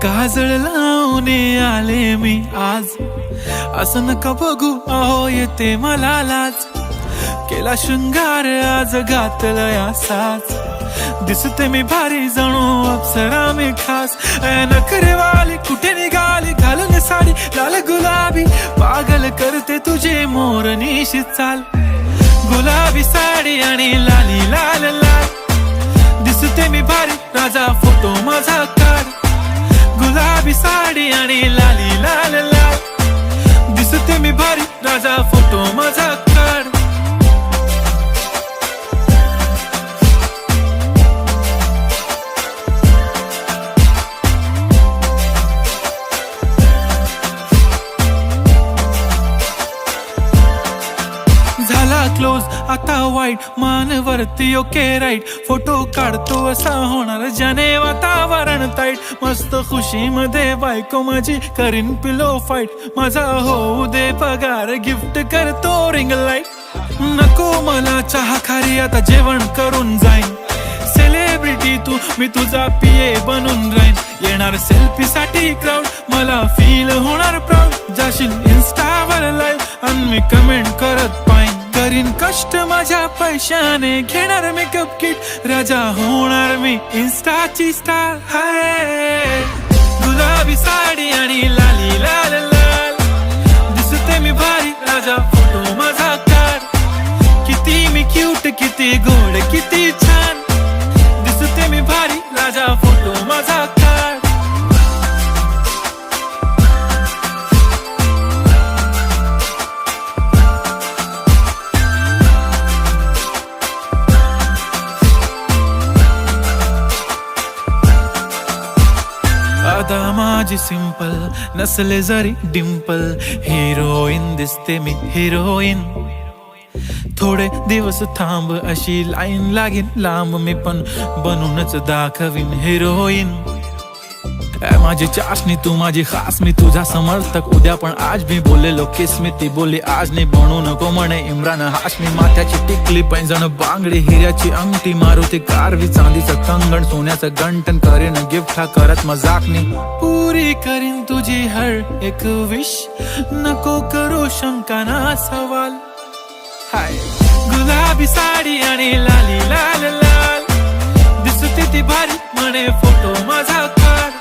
काजळ लावून आले मी आज, असं नका बघू अहो येते मला लाज. केला शृंगार आज घातला साज, दिसते मी भारी जणू अप्सरा मी खास. नखरेवाली कुठे निघाली घालून साडी लाल गुलाबी, पागल करते तुझे मोरनीशी चाल. गुलाबी साडी आणि लाली लाल लाल, दिसते मी भारी राजा फोटो माझा काढ. गुलाबी साडी आणि लाली लाल लाल, दिसते मी भारी राजा फोटो माझा काढ. झाला क्लोज आता वाईट, मान वरती ओके राईट. फोटो काढतो असा होणार ज्याने वातावरण ताईट. मस्त खुशी मध्ये बायको माझी करीन पिलो फाईट. माझा होऊ दे पगार गिफ्ट करतो रिंग लाईट. नको मला चहा खारी आता जेवण करून जाईन. सेलिब्रिटी तू मी तुझा पिये बनून राहीन. येणार सेल्फी साठी क्राऊड मला फील होणार प्राऊड. जाशील इन्स्टावर लाईव्ह आणि मी कमेंट करत पाहिन. करीन कष्ट माझ्या पैशाने घेणार मेकअप किट. राजा होणार मी इन्स्टाची स्टार. हाय गुलाबी साडी आणि लाली लाल लाल, दिसते मी भारी राजा फोटो माझा काढ. किती मी क्यूट किती गोड किती छान, दिसते मी भारी राजा फोटो माझा काढ. आता माझी सिंपल नसले जरी डिंपल, हिरोईन दिसते मी हिरोईन. थोडे दिवस थांब अशी लाईन लागेल लांब, मी पण बनूनच दाखवीन हिरोईन. माझी चाशनी तू माझी खास, मी तुझा समर्थक उद्या पण आज. मी बोललेलो किस मी ती बोलली आज नाही. बनू नको म्हणे इम्रान हाशमी. माथ्याची टिकली पैंजण बांगडी हिऱ्याची अंगठी, मारुती कारवी चांदीचं कंगण सोन्याचं गंटन. करीन गिफ्ट हा करत मजाकनी, पुरी करीन तुझी हर एक विश. नको करू शंका ना सवाल. हाय गुलाबी साडी आणि लाली लाल लाल, दिसते ती भारी म्हणे फोटो माझा काढ.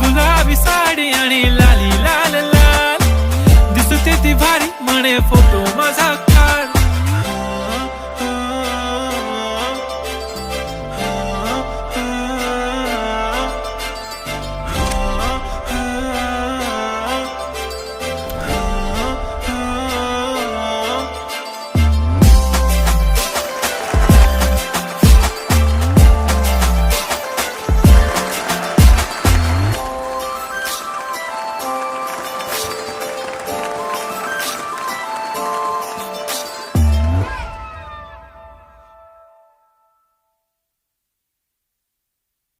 गुलाबी साडी आणि लाली लाल लाल, दिसते ती भारी म्हणे फोटो माझा काढ.